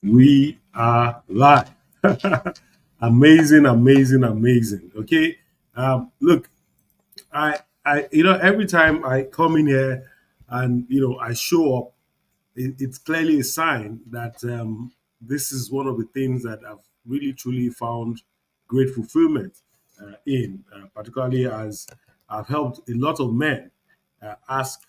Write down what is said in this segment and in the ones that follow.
We are live. Amazing, amazing, amazing. Okay. Look, every time I come in here and I show up, it's clearly a sign that this is one of the things that I've really truly found great fulfillment in, particularly as I've helped a lot of men ask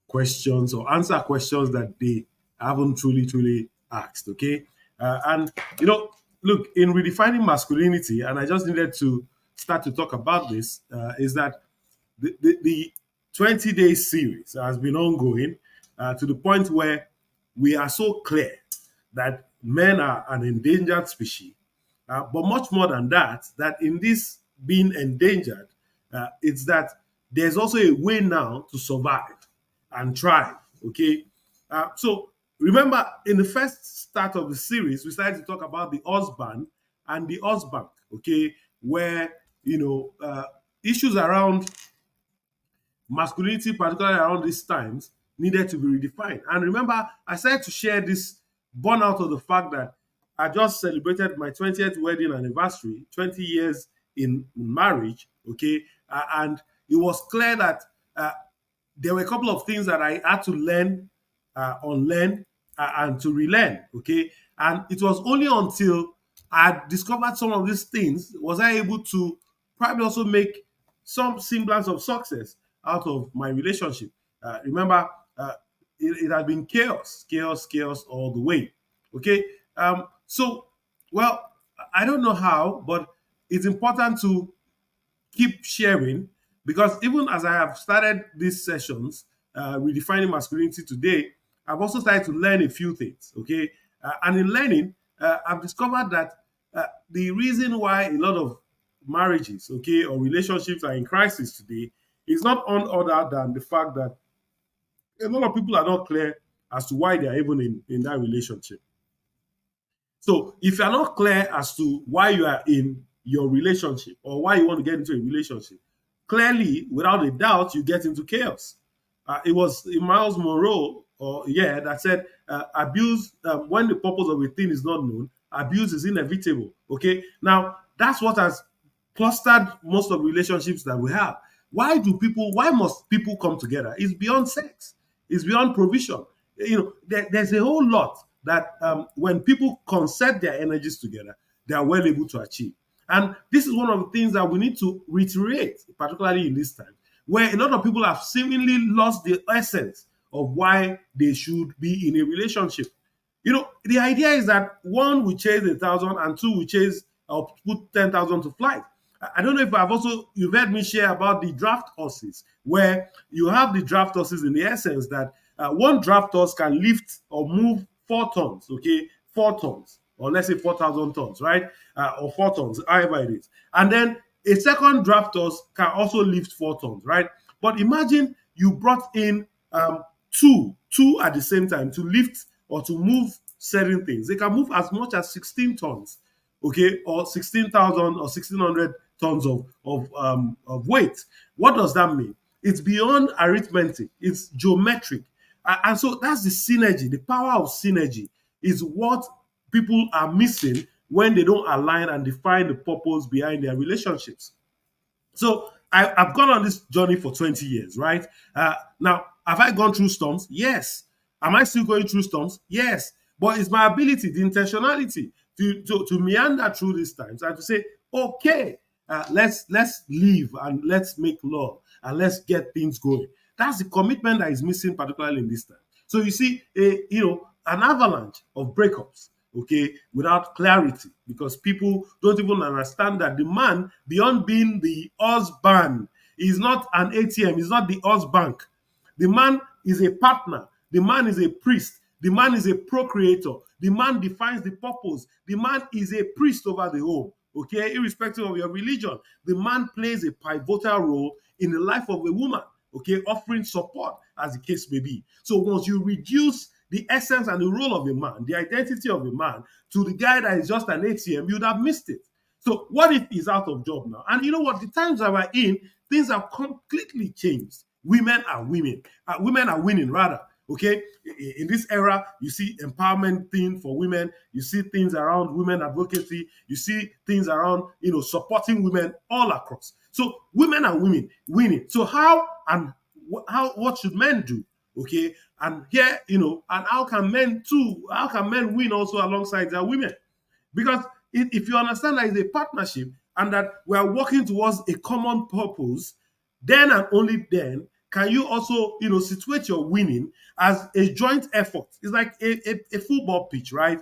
questions or answer questions that they haven't truly asked. Okay. And, look, in redefining masculinity, and I just needed to start to talk about this, is that the 20-day series has been ongoing to the point where we are so clear that men are an endangered species. But much more than that, that in this being endangered, it's that there's also a way now to survive and thrive. Okay. So remember, in the first start of the series, we started to talk about the husband and the husband. Okay, where issues around masculinity, particularly around these times, needed to be redefined. And remember, I started to share this born out of the fact that I just celebrated my 20th wedding anniversary, 20 years in marriage. Okay, and it was clear that there were a couple of things that I had to learn, unlearn, and to relearn. Okay, and it was only until I discovered some of these things was I able to probably also make some semblance of success out of my relationship. Remember, it had been chaos, chaos, chaos all the way. Okay, so well, I don't know how, but it's important to keep sharing because even as I have started these sessions, redefining masculinity today, I've also started to learn a few things. Okay, and in learning, I've discovered that the reason why a lot of marriages, okay, or relationships are in crisis today is not on other than the fact that a lot of people are not clear as to why they are even in that relationship. So if you are not clear as to why you are in your relationship or why you want to get into a relationship, clearly, without a doubt, you get into chaos. It was Miles Monroe, or yeah, that said, abuse when the purpose of a thing is not known, abuse is inevitable. Okay, now that's what has clustered most of relationships that we have. Why do people? Why must people come together? It's beyond sex. It's beyond provision. There's a whole lot that when people concert their energies together, they are well able to achieve. And this is one of the things that we need to reiterate, particularly in this time, where a lot of people have seemingly lost the essence of why they should be in a relationship. The idea is that one will chase 1,000 and two will chase or put 10,000 to flight. I don't know if you've heard me share about the draft horses, where you have the draft horses in the essence that one draft horse can lift or move 4 tons, okay, 4 tons, or let's say 4,000 tons, right? Or 4 tons, however it is. And then a second draft horse can also lift 4 tons, right? But imagine you brought in two at the same time to lift or to move certain things. They can move as much as 16 tons, okay, or 16,000 or 1,600 tons of weight. What does that mean? It's beyond arithmetic. It's geometric. And so that's the synergy. The power of synergy is what people are missing when they don't align and define the purpose behind their relationships. So I've gone on this journey for 20 years, right? Now, have I gone through storms? Yes. Am I still going through storms? Yes. But it's my ability, the intentionality to meander through these times and to say, okay, let's live and let's make love and let's get things going. That's the commitment that is missing, particularly in this time. So you see, an avalanche of breakups, okay, without clarity, because people don't even understand that the man, beyond being the husband, is not an ATM, is not the husband. The man is a partner. The man is a priest. The man is a procreator. The man defines the purpose. The man is a priest over the home. Okay, irrespective of your religion, the man plays a pivotal role in the life of a woman. Okay, offering support as the case may be. So once you reduce the essence and the role of a man, the identity of a man, to the guy that is just an ATM, you'd have missed it. So what if he's out of job now? And you know what? The times that we're in, things have completely changed. Women are women. Women are winning, rather. Okay, in this era, you see empowerment thing for women. You see things around women advocacy. You see things around supporting women all across. So women are women winning. So how and how what should men do? Okay, and here and how can men too? How can men win also alongside their women? Because if you understand that it's a partnership and that we are working towards a common purpose, then and only then can you also, situate your winning as a joint effort. It's like a football pitch, right?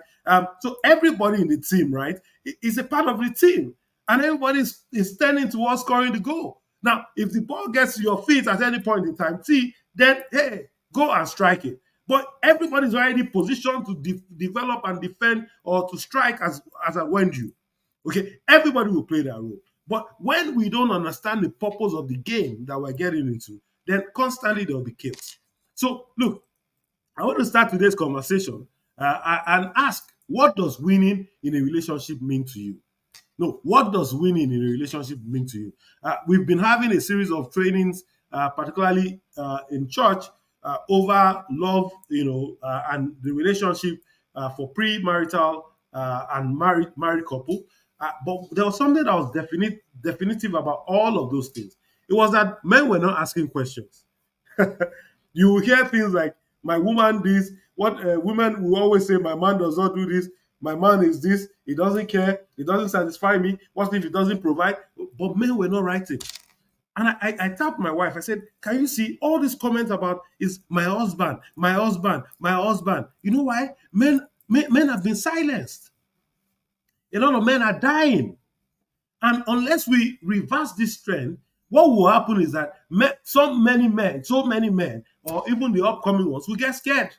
So everybody in the team, right, is a part of the team, and everybody is standing towards scoring the goal. Now, if the ball gets to your feet at any point in time, then hey, go and strike it. But everybody's already positioned to develop and defend or to strike as I went you. Okay, everybody will play their role. But when we don't understand the purpose of the game that we're getting into, then constantly there will be chaos. So, look, I want to start today's conversation and ask, what does winning in a relationship mean to you? No, what does winning in a relationship mean to you? We've been having a series of trainings, particularly in church, over love, and the relationship for pre-marital and married couple. But there was something that was definitive about all of those things. It was that men were not asking questions. You will hear things like, my woman this, what women will always say, my man does not do this, my man is this, he doesn't care, he doesn't satisfy me, what if he doesn't provide? But men were not writing. And I tapped my wife. I said, can you see all these comments about is my husband, my husband, my husband? You know why? Men have been silenced. A lot of men are dying. And unless we reverse this trend, what will happen is that so many men, or even the upcoming ones, will get scared.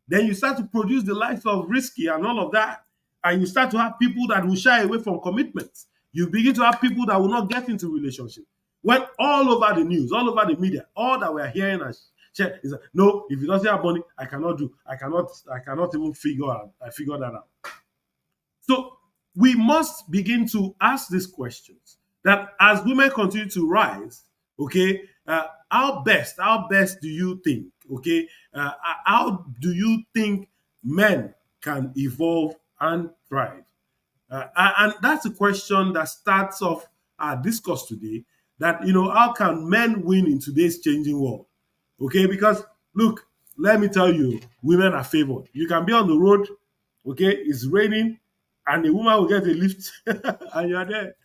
Then you start to produce the life of risky and all of that. And you start to have people that will shy away from commitments. You begin to have people that will not get into relationship. When all over the news, all over the media, all that we're hearing is that, no, if he doesn't have money, I cannot even figure that out. So we must begin to ask these questions that as women continue to rise, okay, how best do you think, okay, how do you think men can evolve and thrive? And that's a question that starts off our discourse today. That how can men win in today's changing world? Okay, because look, let me tell you, women are favored. You can be on the road, okay, it's raining, and a woman will get a lift, and you're there.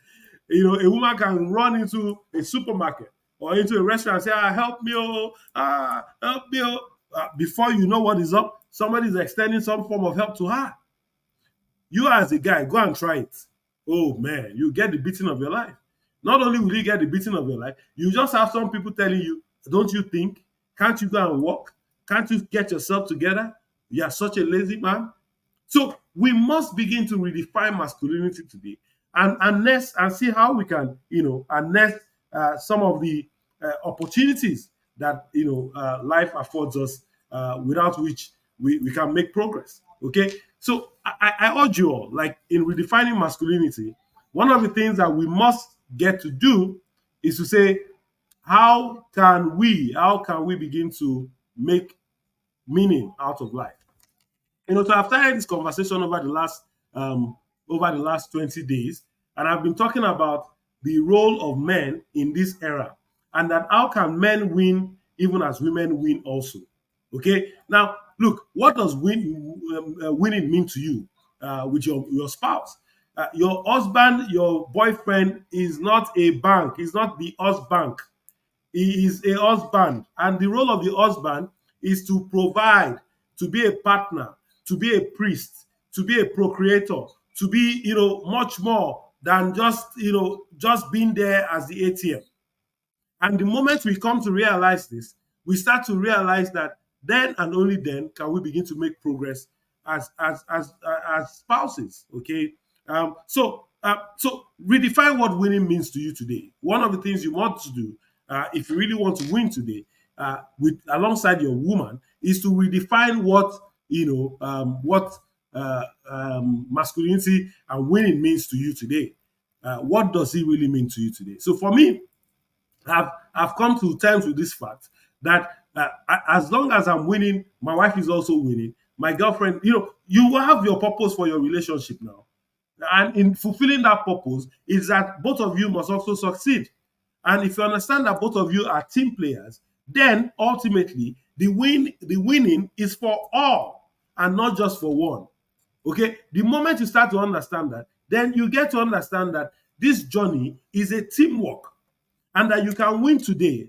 A woman can run into a supermarket or into a restaurant and say, help me, help me. Before you know what is up, somebody is extending some form of help to her. You as a guy, go and try it. Oh man, you get the beating of your life. Not only will you get the beating of your life, you just have some people telling you, don't you think? Can't you go and walk? Can't you get yourself together? You are such a lazy man. So we must begin to redefine masculinity today and see how we can, harness some of the opportunities that life affords us, without which we can make progress. Okay, so I urge you all, like in redefining masculinity, one of the things that we must get to do is to say, how can we begin to make meaning out of life? So I've started this conversation over the last 20 days, and I've been talking about the role of men in this era, and that how can men win even as women win also. Okay, now look, what does winning mean to you with your spouse? Your husband, your boyfriend is not a bank. He's not the husband. He is a husband, and the role of the husband is to provide, to be a partner, to be a priest, to be a procreator, to be, much more than just being there as the ATM. And the moment we come to realize this, we start to realize that then and only then can we begin to make progress as spouses. Okay, so redefine what winning means to you today. One of the things you want to do, if you really want to win today, with alongside your woman, is to redefine what masculinity and winning means to you today. What does it really mean to you today? So for me, I've come to terms with this fact that As long as I'm winning, my wife is also winning. My girlfriend, you will have your purpose for your relationship now. And in fulfilling that purpose is that both of you must also succeed. And if you understand that both of you are team players, then ultimately the winning is for all and not just for one. Okay, the moment you start to understand that, then you get to understand that this journey is a teamwork and that you can win today.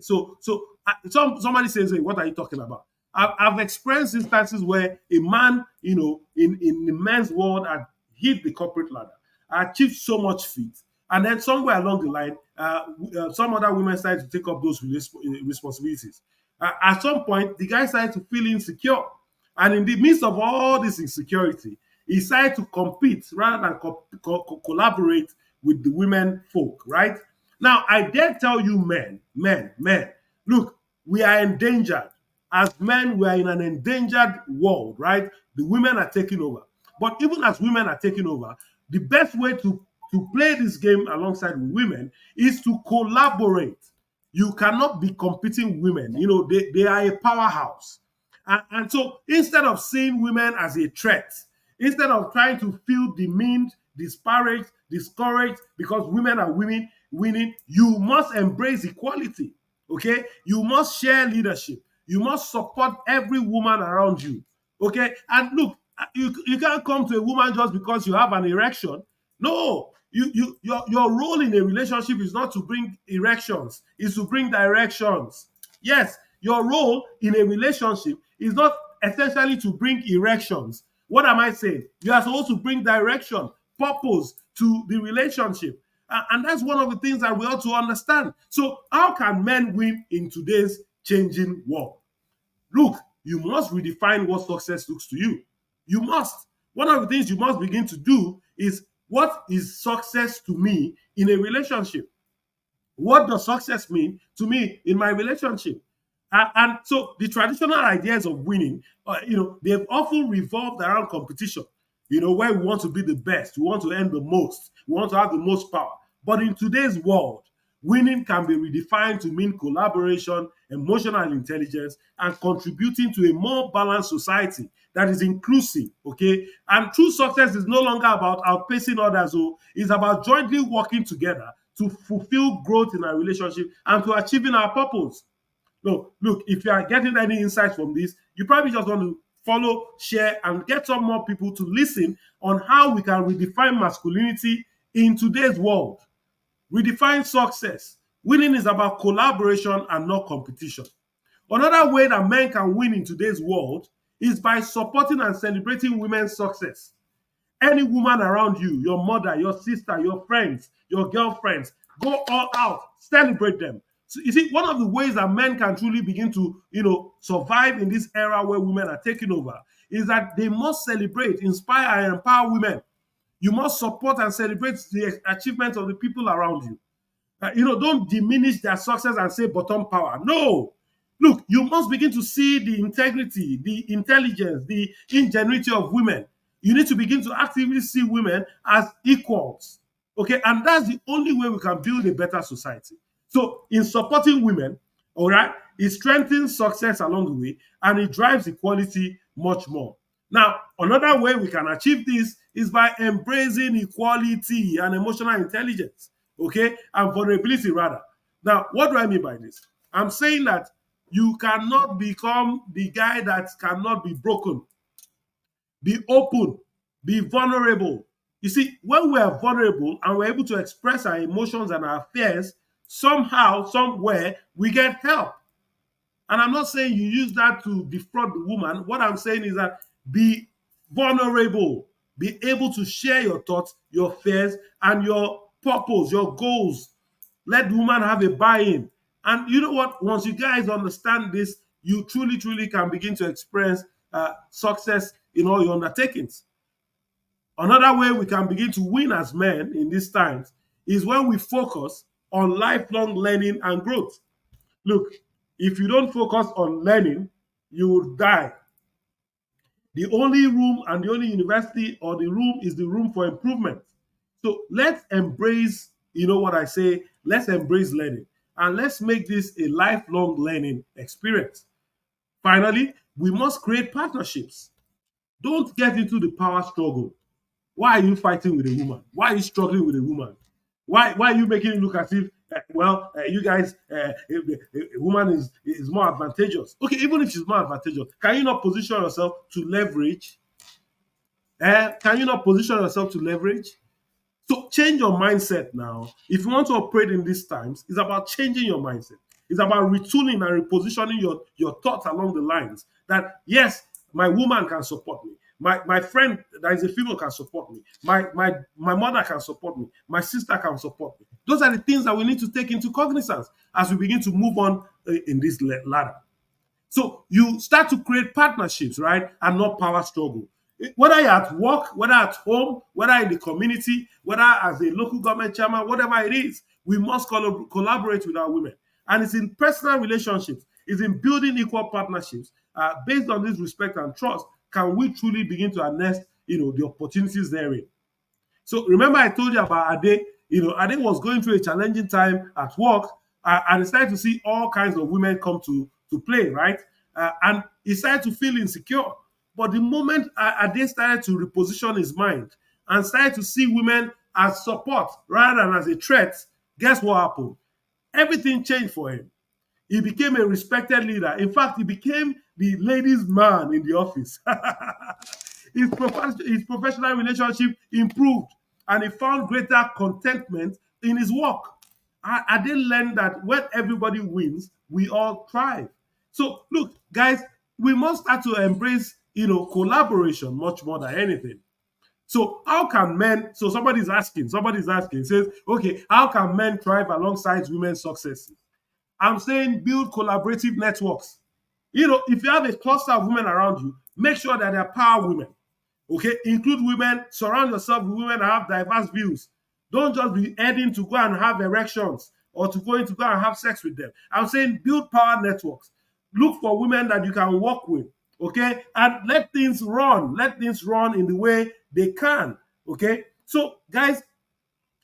Somebody says, "Hey, what are you talking about?" I've experienced instances where a man, in the men's world, had hit the corporate ladder, achieved so much feat, and then somewhere along the line, some other women started to take up those responsibilities. At some point, the guy started to feel insecure, and in the midst of all this insecurity, he started to compete rather than collaborate with the women folk, right? Now, I dare tell you, men, look, we are endangered. As men, we are in an endangered world, right? The women are taking over. But even as women are taking over, the best way to play this game alongside with women is to collaborate. You cannot be competing with women. They are a powerhouse. And so instead of seeing women as a threat, instead of trying to feel demeaned, disparaged, discouraged because women are winning, you must embrace equality. Okay? You must share leadership. You must support every woman around you. Okay? And look, you can't come to a woman just because you have an erection. No, your role in a relationship is not to bring erections, it's to bring directions. Yes, your role in a relationship is not essentially to bring erections. What am I saying? You are supposed to bring direction, purpose to the relationship. And that's one of the things that we ought to understand. So, how can men win in today's changing world? Look, you must redefine what success looks to you. You must. One of the things you must begin to do is, what is success to me in a relationship? What does success mean to me in my relationship? And so the traditional ideas of winning, they've often revolved around competition, where we want to be the best, we want to earn the most, we want to have the most power. But in today's world, winning can be redefined to mean collaboration, emotional intelligence, and contributing to a more balanced society that is inclusive. Okay. And true success is no longer about outpacing others, it's about jointly working together to fulfill growth in our relationship and to achieving our purpose. No, look, if you are getting any insights from this, you probably just want to follow, share, and get some more people to listen on how we can redefine masculinity in today's world. Redefine success. Winning is about collaboration and not competition. Another way that men can win in today's world is by supporting and celebrating women's success. Any woman around you, your mother, your sister, your friends, your girlfriends, go all out, celebrate them. So you see, one of the ways that men can truly begin to, survive in this era where women are taking over is that they must celebrate, inspire, and empower women. You must support and celebrate the achievements of the people around you. Don't diminish their success and say bottom power. No. Look, you must begin to see the integrity, the intelligence, the ingenuity of women. You need to begin to actively see women as equals. Okay, and that's the only way we can build a better society. So, in supporting women, all right, it strengthens success along the way and it drives equality much more. Now, another way we can achieve this is by embracing equality and emotional intelligence, okay, and vulnerability rather. Now, what do I mean by this? I'm saying that you cannot become the guy that cannot be broken. Be open, be vulnerable. You see, when we are vulnerable and we're able to express our emotions and our fears, somehow, somewhere, we get help. And I'm not saying you use that to defraud the woman. What I'm saying is that be vulnerable, be able to share your thoughts, your fears, and your purpose, your goals. Let the woman have a buy-in. And you know what? Once you guys understand this, you truly, truly can begin to experience success in all your undertakings. Another way we can begin to win as men in these times is when we focus on lifelong learning and growth. Look, if you don't focus on learning, you will die. The only room and the only university or the room is the room for improvement. So let's embrace, what I say, let's embrace learning and let's make this a lifelong learning experience. Finally, we must create partnerships. Don't get into the power struggle. Why are you fighting with a woman? Why are you struggling with a woman? Why are you making it look as if you guys a woman is more advantageous? Okay, even if she's more advantageous, can you not position yourself to leverage? Can you not position yourself to leverage? So change your mindset now. If you want to operate in these times, it's about changing your mindset. It's about retooling and repositioning your thoughts along the lines that yes, my woman can support me. My friend that is a female can support me. My mother can support me. My sister can support me. Those are the things that we need to take into cognizance as we begin to move on in this ladder. So you start to create partnerships, right? And not power struggle. Whether you're at work, whether at home, whether in the community, whether as a local government chairman, whatever it is, we must collaborate with our women. And it's in personal relationships, it's in building equal partnerships. Based on this respect and trust, can we truly begin to harness, the opportunities therein. So remember, I told you about Ade. Ade was going through a challenging time at work, and he started to see all kinds of women come to play, right? And he started to feel insecure. But the moment Ade started to reposition his mind and started to see women as support rather than as a threat, guess what happened? Everything changed for him. He became a respected leader. In fact, he became the ladies' man in the office. His professional relationship improved, and he found greater contentment in his work. I didn't learn that when everybody wins, we all thrive. So, look, guys, we must start to embrace, collaboration much more than anything. So how can men, so somebody's asking, says, okay, how can men thrive alongside women's successes? I'm saying build collaborative networks. If you have a cluster of women around you, make sure that they're power women. Okay, include women, surround yourself with women that have diverse views. Don't just be heading to go and have erections or to go and have sex with them. I'm saying build power networks. Look for women that you can work with, okay, and let things run. Let things run in the way they can, okay. So, guys,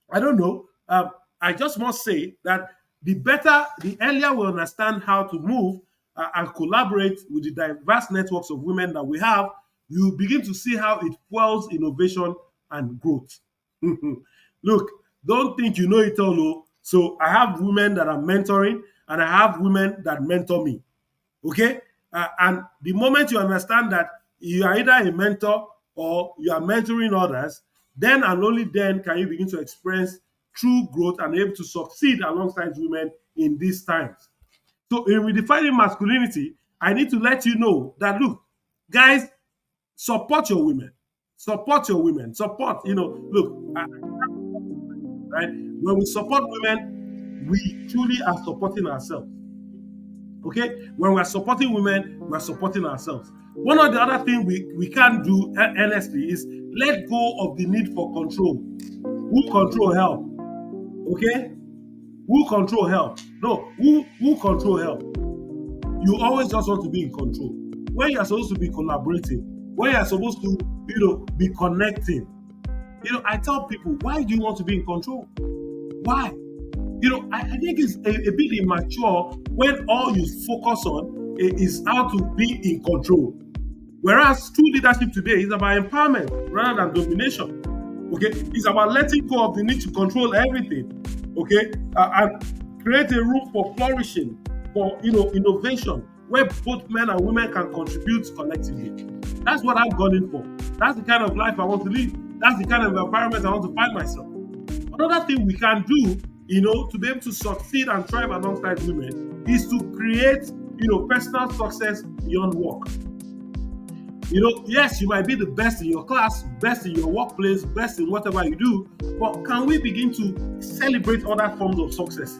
I don't know. I just must say that the earlier we understand how to move and collaborate with the diverse networks of women that we have, you begin to see how it fuels innovation and growth. Look, don't think you know it all. Oh. So I have women that I'm mentoring, and I have women that mentor me. Okay? And the moment you understand that you are either a mentor or you are mentoring others, then and only then can you begin to experience true growth and able to succeed alongside women in these times. So, in redefining masculinity, I need to let you know that look, guys, support your women. Support your women. Support, look, right? When we support women, we truly are supporting ourselves. Okay, when we're supporting women, we're supporting ourselves. One of the other things we can't do honestly is let go of the need for control. Who control help? Okay, who control help? No, who control help? You always just want to be in control when you're supposed to be collaborating, when you're supposed to be connecting. I tell people, why do you want to be in control? Why? I think it's a bit immature when all you focus on is how to be in control. Whereas true leadership today is about empowerment rather than domination. Okay, it's about letting go of the need to control everything. Okay, and create a room for flourishing, for innovation, where both men and women can contribute collectively. That's what I've gone in for. That's the kind of life I want to live. That's the kind of environment I want to find myself. Another thing we can do, to be able to succeed and thrive alongside women is to create, personal success beyond work. Yes, you might be the best in your class, best in your workplace, best in whatever you do, but can we begin to celebrate other forms of success?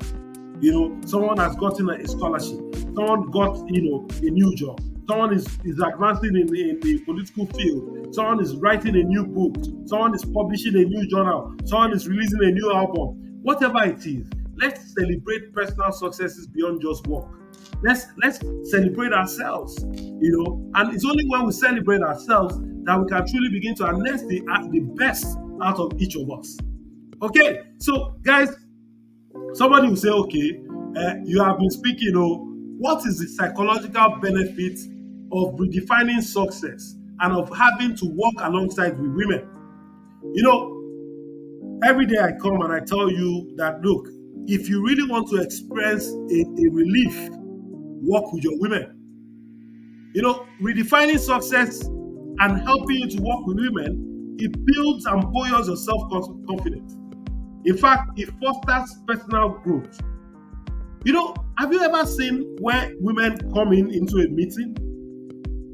Someone has gotten a scholarship, someone got, a new job, someone is advancing in the political field, someone is writing a new book, someone is publishing a new journal, someone is releasing a new album. Whatever it is, let's celebrate personal successes beyond just work. Let's celebrate ourselves, and it's only when we celebrate ourselves that we can truly begin to harness the best out of each of us. Okay, so guys, somebody will say, okay, you have been speaking, what is the psychological benefit of redefining success and of having to work alongside with women. You know, every day I come and I tell you that, look, if you really want to experience a relief, work with your women. Redefining success and helping you to work with women, it builds and buoys your self confidence. In fact, it fosters personal growth. Have you ever seen where women come into a meeting?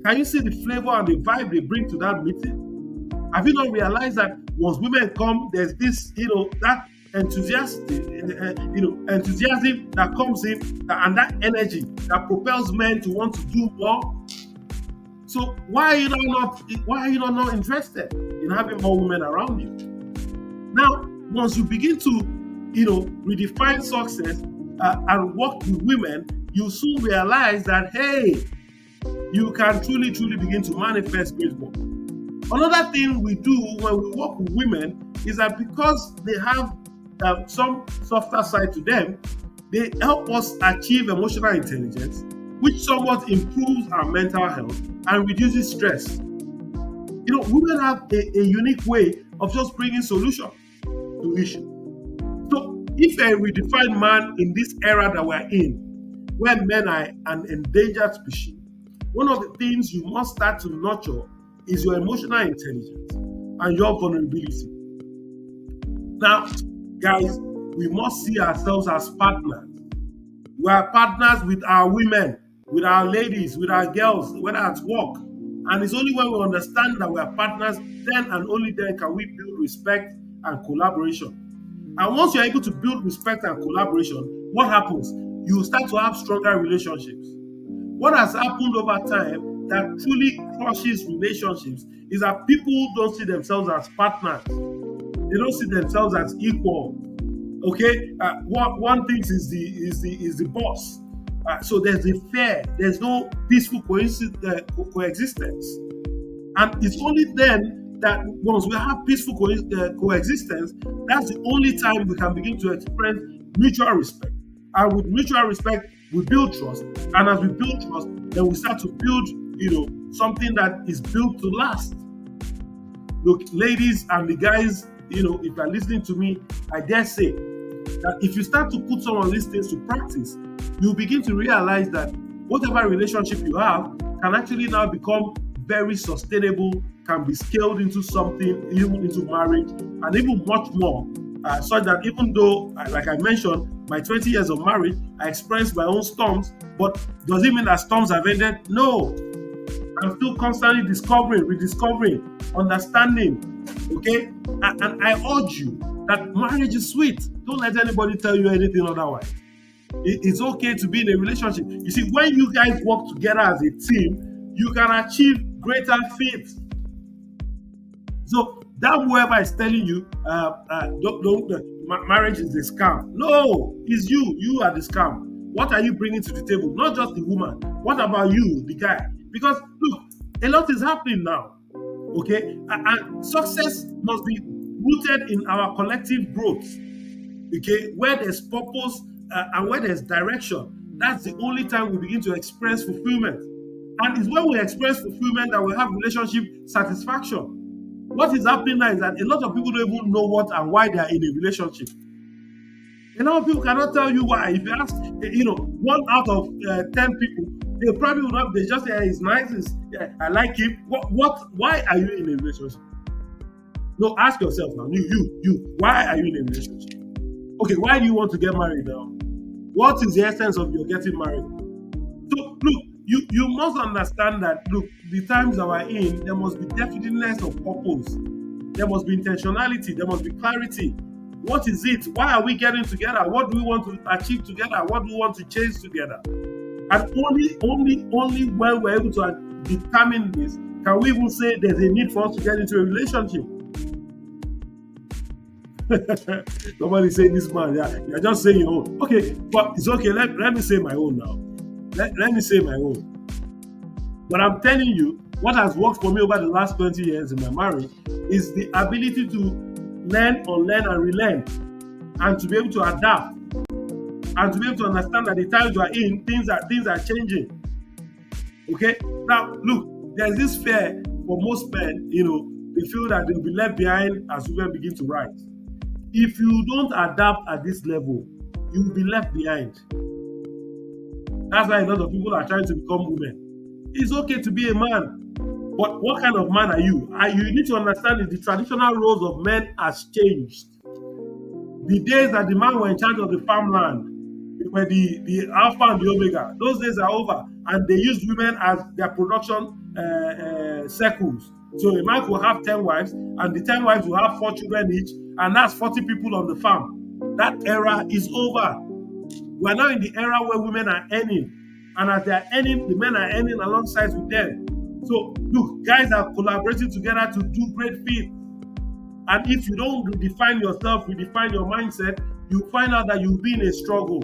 Can you see the flavor and the vibe they bring to that meeting? Have you not realized that once women come, there's this, that enthusiasm that comes in, and that energy that propels men to want to do more? So why are you not interested in having more women around you? Now, once you begin to, redefine success and work with women, you soon realize that, hey, you can truly, truly begin to manifest great work. Another thing we do when we work with women is that because they have some softer side to them, they help us achieve emotional intelligence, which somewhat improves our mental health and reduces stress. Women have a unique way of just bringing solutions to issues. So, if a redefined man in this era that we're in, where men are an endangered species, one of the things you must start to nurture is your emotional intelligence and your vulnerability. Now, guys, we must see ourselves as partners. We are partners with our women, with our ladies, with our girls, whether at work. And it's only when we understand that we are partners, then and only then can we build respect and collaboration. And once you're able to build respect and collaboration, what happens? You start to have stronger relationships. What has happened over time that truly crushes relationships is that people don't see themselves as partners. They don't see themselves as equal. Okay, one thing is the boss. So there's a fear. There's no peaceful coexistence, and it's only then that once we have peaceful coexistence, that's the only time we can begin to express mutual respect. And with mutual respect, we build trust, and as we build trust, then we start to build, something that is built to last. Look, ladies and the guys, if you're listening to me, I dare say that if you start to put some of these things to practice, you begin to realize that whatever relationship you have can actually now become very sustainable, can be scaled into something, even into marriage, and even much more. So that even though, like I mentioned, my 20 years of marriage, I experienced my own storms, but does it mean that storms have ended? No. I'm still constantly discovering, rediscovering, understanding. Okay? And I urge you that marriage is sweet. Don't let anybody tell you anything otherwise. It's okay to be in a relationship. You see, when you guys work together as a team, you can achieve greater feats. So that whoever is telling you, marriage is a scam. No, it's you. You are the scam. What are you bringing to the table? Not just the woman. What about you, the guy? Because look, a lot is happening now. Okay, and success must be rooted in our collective growth. Okay, where there's purpose and where there's direction, that's the only time we begin to experience fulfillment. And it's when we experience fulfillment that we have relationship satisfaction. What is happening now is that a lot of people don't even know what and why they are in a relationship. A lot of people cannot tell you why. If you ask, 1 out of 10 people, they probably will not. They just say, "He's nice. I like him." Why are you in a relationship? No, ask yourself now. You. Why are you in a relationship? Okay, why do you want to get married now? What is the essence of your getting married? So look, you must understand that. Look, the times that we're in, there must be definiteness of purpose. There must be intentionality. There must be clarity. What is it? Why are we getting together? What do we want to achieve together? What do we want to chase together? And only when we're able to determine this can we even say there's a need for us to get into a relationship. Somebody say this man, yeah, you're just saying your own. Okay, but it's okay. Let me say my own now. Let me say my own. But I'm telling you, what has worked for me over the last 20 years in my marriage is the ability to learn, unlearn, and relearn, and to be able to adapt, and to be able to understand that the times you are in, things are changing. Okay? Now, look, there's this fear for most men, they feel that they'll be left behind as women begin to rise. If you don't adapt at this level, you'll be left behind. That's why a lot of people are trying to become women. It's okay to be a man, but what kind of man are you? You need to understand that the traditional roles of men has changed. The days that the man were in charge of the farmland, were the alpha and the omega. Those days are over, and they used women as their production circles. So a man could have 10 wives, and the 10 wives will have 4 children each, and that's 40 people on the farm. That era is over. We are now in the era where women are earning, and as they are earning, the men are earning alongside with them. So look, guys are collaborating together to do great feats. And if you don't redefine yourself, redefine your mindset, you find out that you'll be in a struggle.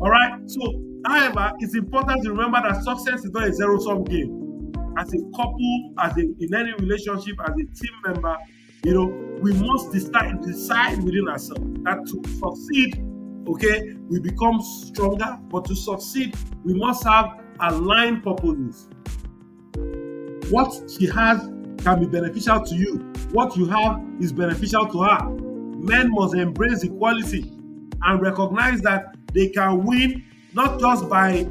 All right. So, however, it's important to remember that success is not a zero-sum game. As a couple, in any relationship, as a team member, we must decide within ourselves that to succeed, okay, we become stronger. But to succeed, we must have aligned purposes. What she has can be beneficial to you. What you have is beneficial to her. Men must embrace equality and recognize that they can win not just by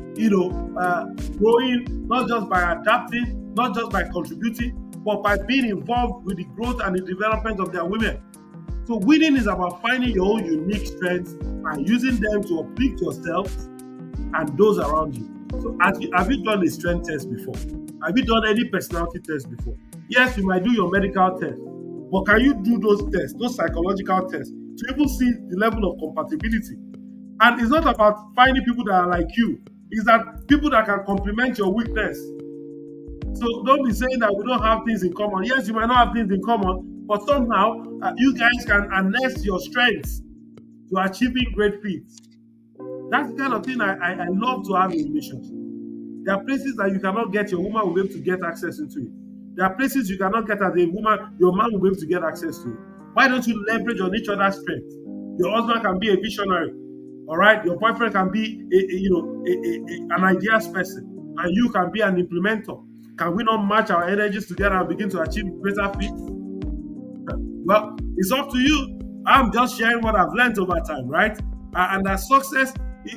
growing, not just by adapting, not just by contributing, but by being involved with the growth and the development of their women. So winning is about finding your own unique strengths and using them to uplift yourself and those around you. So have you done a strength test before? Have you done any personality test before? Yes, you might do your medical test, but can you do those tests, those psychological tests, to even see the level of compatibility? And it's not about finding people that are like you. It's that people that can complement your weakness. So don't be saying that we don't have things in common. Yes, you might not have things in common, but somehow you guys can harness your strengths to achieving great feats. That's the kind of thing I love to have in relationships. There are places that you cannot get, your woman will be able to get access into it. There are places you cannot get as a woman, your man will be able to get access to it. Why don't you leverage on each other's strengths? Your husband can be a visionary. All right, your boyfriend can be an ideas person, and you can be an implementer. Can we not match our energies together and begin to achieve greater feats? Well, it's up to you. I'm just sharing what I've learned over time, right? And that success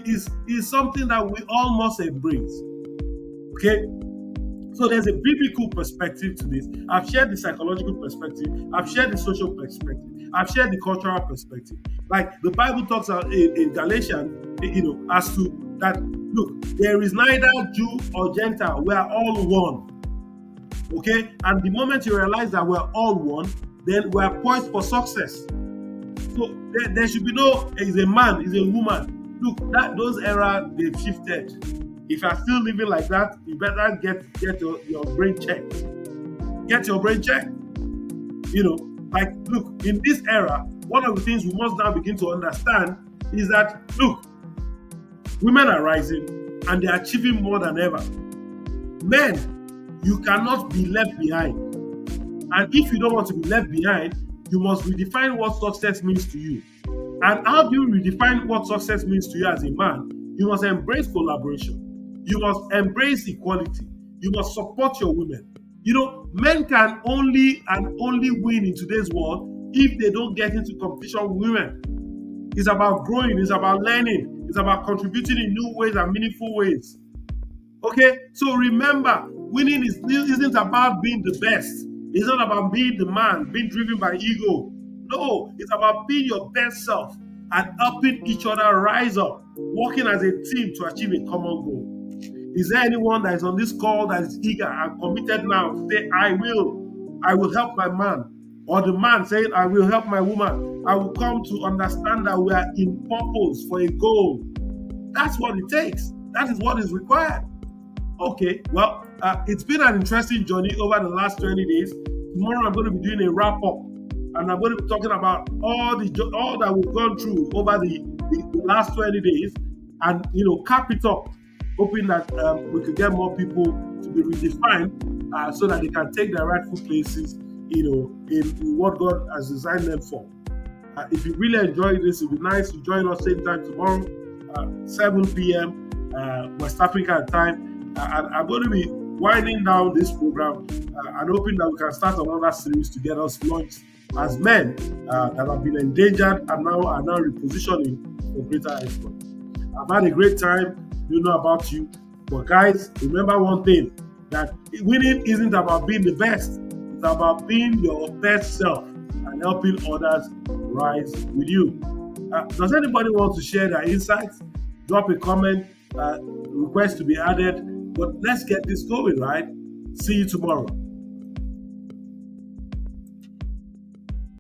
is something that we all must embrace. Okay? So there's a biblical perspective to this. I've shared the psychological perspective. I've shared the social perspective. I've shared the cultural perspective. Like the Bible talks about in Galatians, as to that, look, there is neither Jew or Gentile. We are all one. Okay? And the moment you realize that we're all one, then we're poised for success. So there should be no, is a man, is a woman. Look, those eras, they've shifted. If you're still living like that, you better get your brain checked. Get your brain checked. Look, in this era, one of the things we must now begin to understand is that, look, women are rising and they're achieving more than ever. Men, you cannot be left behind. And if you don't want to be left behind, you must redefine what success means to you. And how do you redefine what success means to you as a man? You must embrace collaboration. You must embrace equality. You must support your women. Men can only win in today's world if they don't get into competition with women. It's about growing. It's about learning. It's about contributing in new ways and meaningful ways. Okay? So remember, winning isn't about being the best. It's not about being the man, being driven by ego. No, it's about being your best self and helping each other rise up, working as a team to achieve a common goal. Is there anyone that is on this call that is eager and committed now to say, I will help my man? Or the man saying, I will help my woman. I will come to understand that we are in purpose for a goal. That's what it takes. That is what is required. Okay, well, it's been an interesting journey over the last 20 days. Tomorrow I'm going to be doing a wrap-up. And I'm going to be talking about all that we've gone through over the last 20 days. And, cap it up. Hoping that we could get more people to be redefined so that they can take their rightful places, in what God has designed them for. If you really enjoyed this, it would be nice to join us same time tomorrow, 7 p.m. West African time. And I'm going to be winding down this program and hoping that we can start another series to get us launched as men that have been endangered and now are now repositioning for greater exploit. I've had a great time. You know about you. But guys, remember one thing, that winning isn't about being the best. It's about being your best self and helping others rise with you. Does anybody want to share their insights? Drop a comment, request to be added. But let's get this going, right? See you tomorrow.